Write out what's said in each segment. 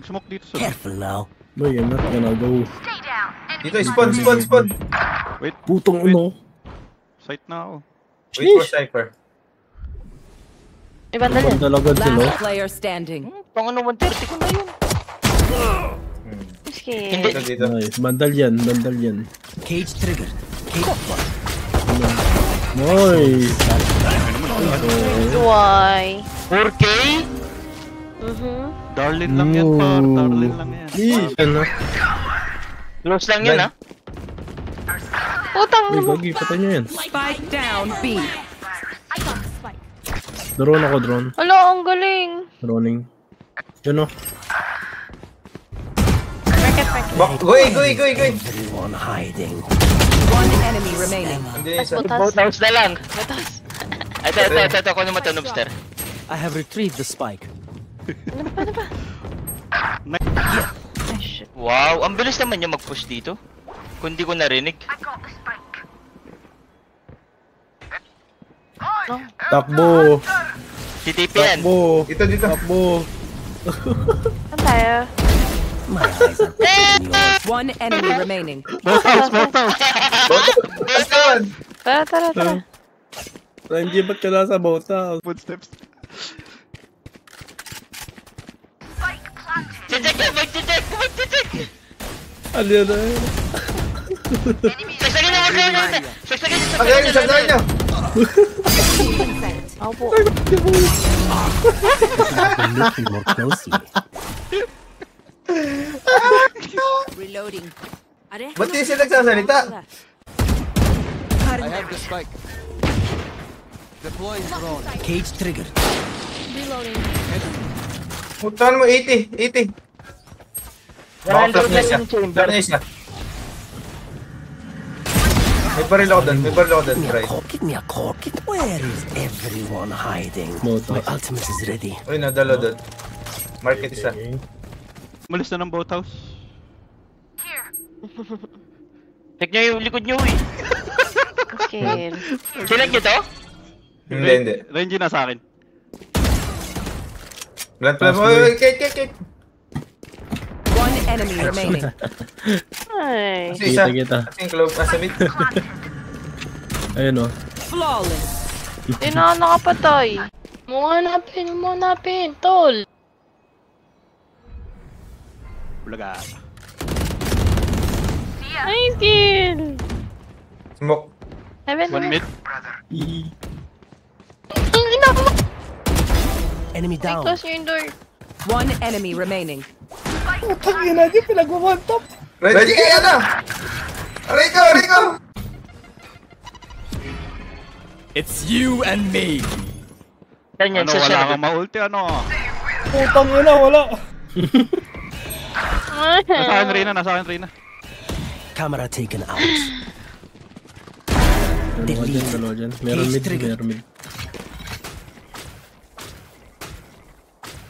Smoke dito sa... Careful now. Boy, I'm not gonna go. Dito, spawn. Wait, Putong ano. sight na ako. Wait for Cypher. Ibang dali. Talaga sila. Last player standing. Pang 130 ko na yun. Skin. Dito. Nice. Bandal yan. Cage trigger. Cage. Nice. Why? 4K? Darlin lang yan, par. Darlin lang yan. Ano? Close lang yun, ha? Putang Uy, mo. gagi. Patay nyo yan. Spike down B. Drone ako, drone. Hala, ang galing. Droning. Yun o. Go. Everyone hiding. One enemy remaining. Andiyan isa. Botas na lang. Botas. Ito. Ako naman ito, Noobster. I have retrieved the spike. Ay, shit. Wow, ang bilis naman niya mag-push dito. Kung di ko narinig. Takbo. TTP yan. Takbo. Dito. Takbo. Saan tayo? My eyes are picking yours. One enemy remaining. Botas! Tara. Hindi ba't ka nasa bota? Footsteps. Mag-check! Ano yan na? Sagsagin na! Sagdagan nyo! Ako po. Looking more closely. Reloading. Ba't di sila nagsasalita? I have the spike. Deploying drone. Cage trigger. Mutuhan mo 80. Baka flap na siya. May baril ako doon, try. Give me a cork. Where is everyone hiding? Bota. My ultimate is ready. Uy, nadalo doon. Market isa. Malis na ng boathouse. Check nyo yung likod nyo, eh. Skin. Silag nyo to? Hindi. Renji na sa akin. Plant. Uy, Kate. One enemy remaining. Ay. Kasi isa. Kita. Kasi yung clove sa mid. Ayun o. Flawless. Di na nakapatay. Mo hanapin, tol. Bulaga. Ay, skin. Smoke. One mid. Ang ina mo. Enemy down. Close yung door. One enemy remaining. Ready kaya na! Rico! It's you and me. Ganyan, Ano, sa wala shadow. kang ma-ulti, ano? Putang ina, wala. Nasa akin, Reyna. Camera taken out. Dalawa dyan. Meron mid.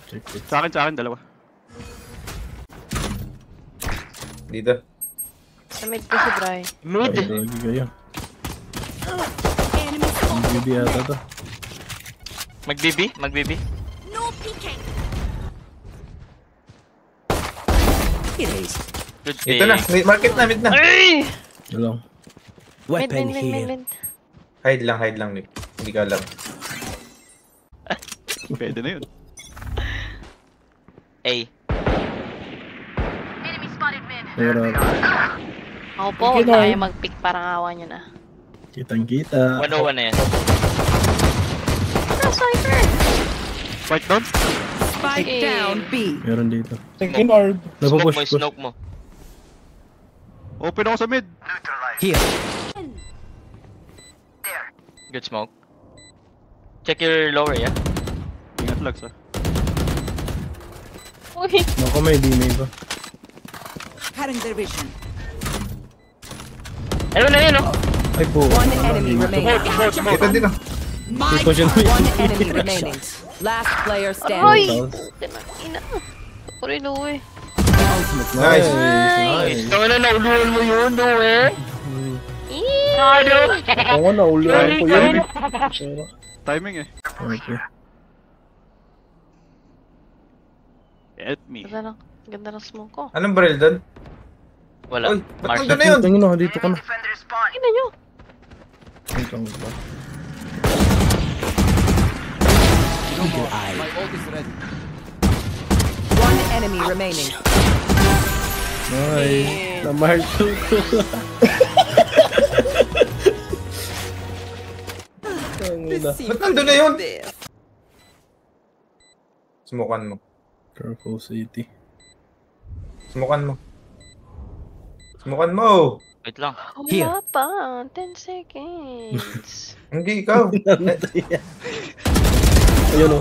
Check it. Sa akin, dalawa. Dito. Sa mid ko si Bri. Mid! Ay, lagi kayo. BB ata to. Mag-BB? Erase. Good Dito na. Market na, mid na. Ay! Wala. Weapon here. Mid. Hide lang, Nick. Hindi ka alam. Pwede na yun. A. Pero, Ako po, huwag na kayo mag-pick, parang awa nyo na. kitang-kita. 101 na yan. Cypher! Fight down? Spike down B. Meron dito. Smoke mo. Open ako sa mid. Here. Good smoke. Check your lower, yeah? Ingat lags, ah. Uy! Ako may D-main pa. Cutting their vision. Ayun na yun, oh! Ay po. One enemy remaining. Dito din ah. Push mo. One enemy remaining. Last player Aroy! standing. Ina. Ako rin, uwi. Nice. Nice. Ito na, nauluhan mo yun, no, eh? Ano? Oo, naulihan ko yun. Timing, eh. Okay. Help me. Ito lang. Ganda ng smoke ko. Anong barrel doon? Wala. Uy, ba't Marshall. nandun na yun? Tingin na, dito ka na. Tingnan nyo. Dito ka ba? One enemy remaining. Ay, na-mark ko. Ba't nandun na yun? Smokan mo. Careful City. Smokan mo. Smokan mo! Wait lang. Wala pa. 10 seconds. Hindi ikaw. Ayun o.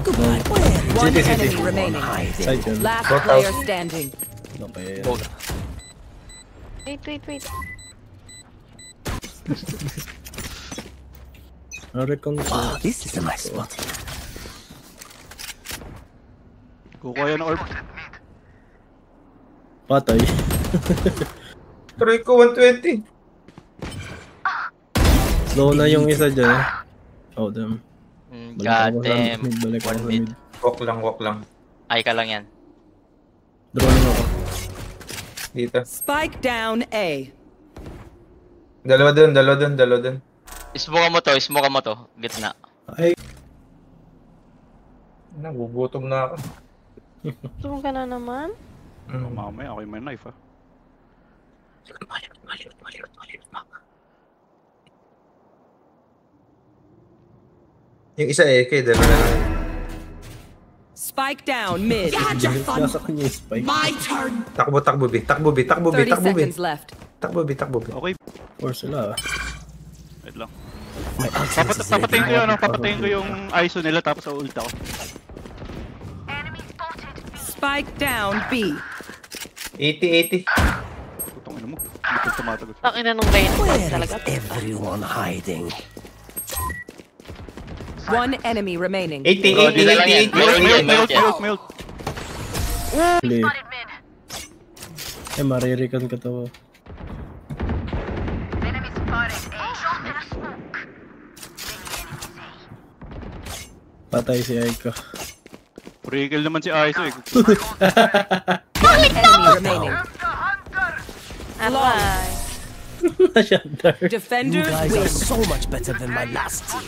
One enemy remaining. Side yun. Last Both player house. standing. Okay. Both. Wait. Narecon ko. Oh, this is a nice spot. Kukuha yan ng orb. Patay. Try ko 120. Slow na yung isa dyan. Oh, damn. God damn. Balik ako sa One mid. mid. Walk lang. Ay ka lang yan. Droning ako. Dito. Spike down A. Dalawa dun. Smoke mo to. Gitna. Ay, Nagugutom na ako. Zoom ka na naman. Mamaya ako yung may knife ah. Yung isa kay dalawa na lang. Spike down mid. nasa kanya yung spike. Takbo, B. 30 seconds left. Takbo, B. Okay, Or sila. wait lang. My ultimate is Papatayin ko ready. yun, papatayin ko yung ISO nila tapos sa ult ako. Spike down B. 80. Putong ina mo. Hindi ko tumatagot. Takin na nung rain. Where Talaga. is everyone hiding? One enemy remaining. 80. Di na lang yan. May ult. Huli. Eh, mariricon ka to. Patay si Aika. Pre-kill naman si ISO eh. Enemy remaining. Alay. Nasyandar. You Defenders guys win. are so much better than my last team.